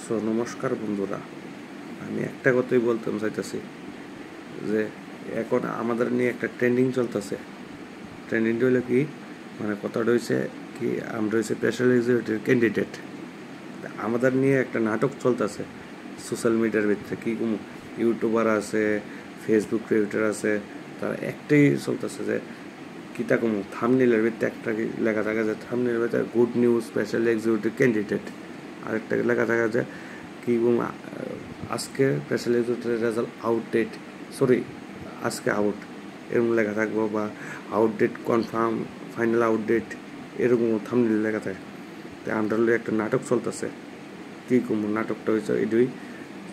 So নমস্কার বন্ধুরা, আমি একটা কথাই বলতে চাইতেছি যে এখন আমাদের নিয়ে একটা ট্রেন্ডিং চলতেছে। ট্রেন্ডিংটা হলো কি, মানে কথাটা হয়েছে কি, আমরা হয়েছে স্পেশাল এক্সিকিউটিভ ক্যান্ডিডেট। আমাদের নিয়ে একটা নাটক চলতেছে সোশ্যাল মিডিয়ার ভিতরে। কি ইউটিউবার আছে, ফেসবুক ক্রিয়েটর আছে, তারা একটাই চলতেছে যে কিতা কমু থাম্বনেইলের ভিতরে একটা লেখা থাকে যে থাম্বনেইলের ভিতরে good news special executive candidate, আরেকটা লেখা থাকে যে কি আজকে স্পেশাল এক্সিকিউটিভ রেজাল্ট আউটডেট, আজকে আউট, এরকম লেখা থাকবো, বা আউটডেট কনফার্ম, ফাইনাল আউটডেট, এরকম থাম্বনেইল লেখা থাকে। তাই আমরা একটা নাটক চলতেছে। কী নাটকটা হয়েছে এটাই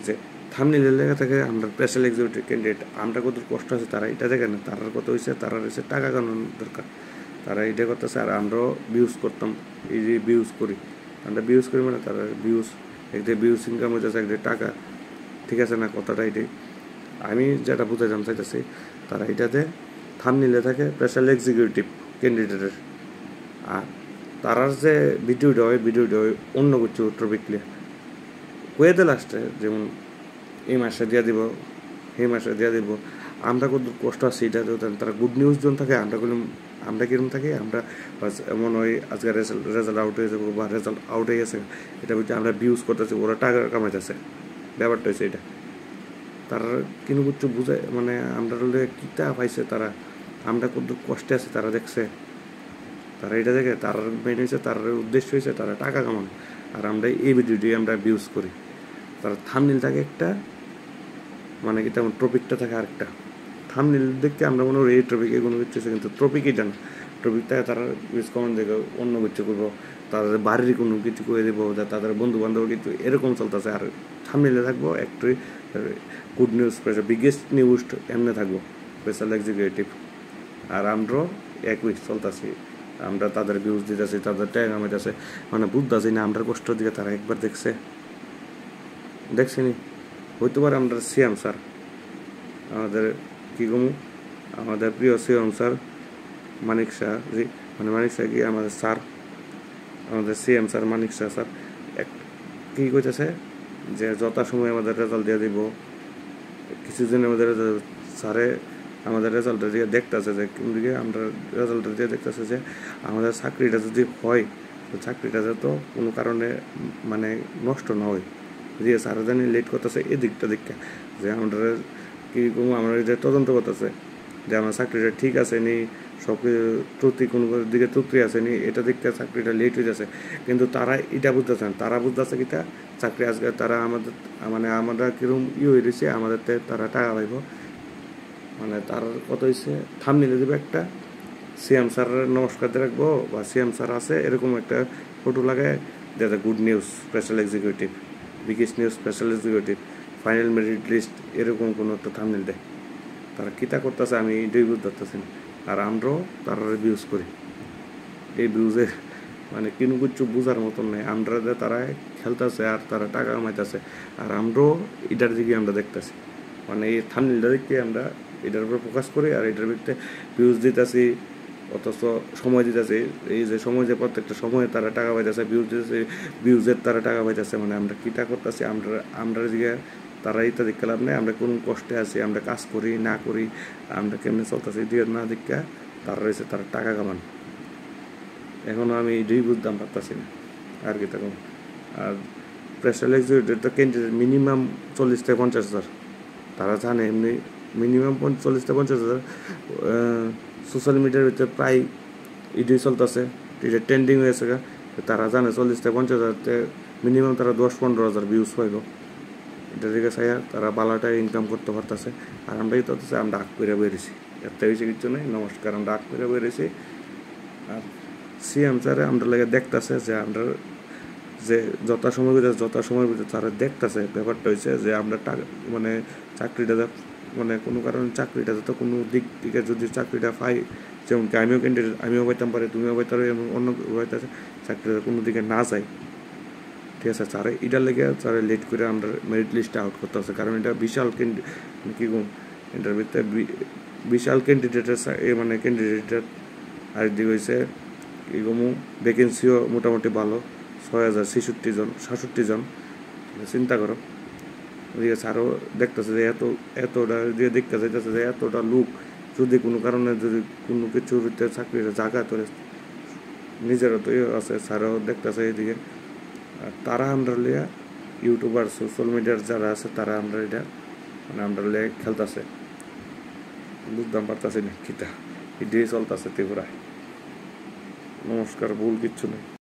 যে থাম্বনেইলে লেখা থাকে আমরা স্পেশাল এক্সিকিউটিভ ক্যান্ডিডেট। আমরা কত কষ্ট আছে তারা এটা দেখে না, তারার কত হয়েছে, তারা হয়েছে টাকা কামানোর দরকার, তারা এটা করতেছে। আর আমরাও ভিউজ করতাম, এই যে ভিউজ করি, আমরা ভিউজ করি মানে তারা ভিউজ, একদিকে ভিউজ ইনকাম হইতেছে, একদিকে টাকা। ঠিক আছে না কথাটা? এটাই আমি যেটা বুঝাতে চাইতেছি, তারা এটাতে থাম্বনেইলে থাকে স্পেশাল এক্সিকিউটিভ ক্যান্ডিডেটের, আর তারার যে ভিডিওটা হয় অন্য কিছু টপিকলি ওয়েতে লাস্টে, যেমন এই মাসে দিয়ে দিব, এই মাসে দিয়ে দিব। আমরা কত কষ্ট আছি এটা তারা গুড নিউজ জন থাকে, আমরা কিরকম থাকি, আমরা এমন ওই আজকে রেজাল্ট আউট হয়ে যাবো বা রেজাল্ট আউট হয়ে গেছে, এটা বলতে আমরা ভিউজ করতেছি, ওরা টাকা কামাইতেছে। ব্যাপারটা হয়েছে এটা। তারা কিন্তু কিছু বুঝায়, মানে আমরা হলে কিতা পাইছে তারা, আমরা কত কষ্টে আছে তারা দেখছে, তারা এটা দেখে, তার মেন হয়েছে, তার উদ্দেশ্য হয়েছে তারা টাকা কামানো। আর আমরা এই ভিডিওটি আমরা ভিউজ করি, তার থাম্বনেইল থাকে একটা, মানে কি তেমন টপিকটা থাকে আরেকটা। থাম্বনেইল দেখতে আমরা মনে করি এই টপিকে কোনো কিছু আছে, কিন্তু টপিক এটা না। টপিকটাকে তারা ইউজ কমেন্ট দেখে অন্য কিছু করবো, তাদের বাড়ির কোনো কিছু করে দেবো, তাদের বন্ধু বান্ধব কিছু, এরকম চলতেছে। আর থাম্বনেইলে থাকবো একটু good news, special biggest news এমনি থাকবো স্পেশাল এক্সিকিউটিভ। আর আমরাও একই চলতেছি, আমরা তাদের ভিউজ দিতেছি, তাদের ট্যাগ আমাইতেছে, মানে বুঝতেছি না আমরা কষ্ট দিকে তারা একবার দেখছিনি। হইতে পারে আমরা সিএম স্যার, আমাদের কী কমু, আমাদের প্রিয় সিএম স্যার মানিক শাহ জি, মানে মানিক শাহ কি আমাদের স্যার, আমাদের সিএম স্যার মানিক শাহ স্যার এক কী কইতেছে যে যথাসময়ে আমাদের রেজাল্ট দিয়ে দিব। কিছুদিনের মধ্যে স্যারে আমাদের রেজাল্টের দিকে দেখতেছে যে কোন দিকে, আমরা রেজাল্টের দিকে দেখতেছে যে আমাদের চাকরিটা যদি হয়, তো চাকরিটা যাতে কোনো কারণে মানে নষ্ট না হয়। যে স্যার জানি লেট করতেছে এদিকটা দিকটা, যে আমরা কীরকম আমরা যে তদন্ত করতেছে যে আমার চাকরিটা ঠিক আছে নি, সব ত্রুটি কোনো দিকে ত্রুটি আছে নি, এটা দেখতে চাকরিটা লেট হয়ে যাচ্ছে। কিন্তু তারা এটা বুঝতেছে না, তারা বুঝতেছে কিটা চাকরি আজকে তারা আমাদের, মানে আমরা কীরকম হয়ে রয়েছে, আমাদের তারা টাকা পাইব। মানে তার কত হয়েছে থাম্বনেইলে দেবে একটা সিএম স্যারের নমস্কার দিয়ে রাখবো, বা সিএম স্যার আছে এরকম একটা ফটো লাগায়, যেটা good news special executive, biggest news special executive, final merit list, এরকম কোনো একটা থাম্বনেইল দেয়। তারা কীটা করতেছে আমি এটাই বুঝতে পারতেছি না। আর আমরাও তারা ভিউজ করি, এই ভিউজের মানে কিনু কিছু বোঝার মতন নেই। আমরা তারা খেলতেছে আর তারা টাকা কামাইতেছে, আর আমরাও এটার দিকে আমরা দেখতেছি, মানে এই থাম্বনেইলটা দেখতে আমরা এটার উপর ফোকাস করি, আর এটার ভিতরে ভিউজ দিতেছি, অথচ সময় দিতেছি। এই যে সময়, যে প্রত্যেকটা সময়ে তারা টাকা পাইতেছে, ভিউজ দিতেছে, ভিউজের তারা টাকা পাইতেছে, মানে আমরা কীটা করতেছি, আমরা দিকে তারা ইত্যাদি খেলাম নেই। আমরা কোন কষ্টে আছি, আমরা কাজ করি না করি, আমরা কেমনি চলতেছি দিয়ে না দীক্ষা, তারা রয়েছে তারা টাকা কামান। এখনও আমি এটাই বুঝতাম পারতেছি না আর কি তখন। আর স্পেশাল এক্সিকিউটিভ তো ক্যান্ডিডেট মিনিমাম 40-50 হাজার, তারা জানে এমনি মিনিমাম 40-50 হাজার। সোশ্যাল মিডিয়ার ভিতরে প্রায় এটাই চলতেছে, এটা ট্রেন্ডিং হয়েছে। তারা জানে 40-50 হাজারতে মিনিমাম তারা 10-15 হাজার ভিউজ পাইব। এটা দিকে চাই তারা বালাটা ইনকাম করতে পারতেছে। আর আমরা এটা হচ্ছে আমরা আগ করে বেরিয়েছি, এত বেশি কিছু নেই। নমস্কার, আমরা আগ করে বেরিয়েছি। আর সিএম স্যারে আমরা লাগে দেখতেছে যে আমরা যে যথাসময় ভিতরে তারা দেখতেছে। ব্যাপারটা হয়েছে যে আমরা টাকা, মানে চাকরিটা, মানে কোনো কারণে চাকরিটা যাতে কোনো দিক থেকে যদি চাকরিটা পাই, যেমন কি আমিও ক্যান্ডিডেট, আমিও পাইতাম পারি, তুমিও পাইতে পারো, এবং অন্য পাইতেছে, চাকরিটা কোনো দিকে না যায়। ঠিক আছে, স্যারে এটার লেগে স্যারে লেট করে আমরা মেরিট লিস্টে আউট করতে হচ্ছে, কারণ এটা বিশাল কী এটার ভিতরে বিশাল ক্যান্ডিডেটের, মানে ক্যান্ডিডেটের। আর দিকে হয়েছে কী ভ্যাকেন্সিও মোটামুটি ভালো, 6066 জন। চিন্তা করো ওদিকে স্যারও দেখতেছে যে এতটা দিয়ে দেখতে চাইতেছে যে এতটা লোক যদি কোনো কারণে যদি কোনো কিছুর চাকরির জায়গা তো নিজেরও তো আছে স্যারও দেখতেছে এদিকে আর তারা আমরা লিয়া ইউটিউবার সোশ্যাল মিডিয়ার যারা আছে তারা আমরা এটা মানে আমরা লিয়ে খেলতেছে বুঝতাম পারতাছি না কিটা এটাই চলতেছে ত্রিপুরায় নমস্কার ভুল কিচ্ছু নেই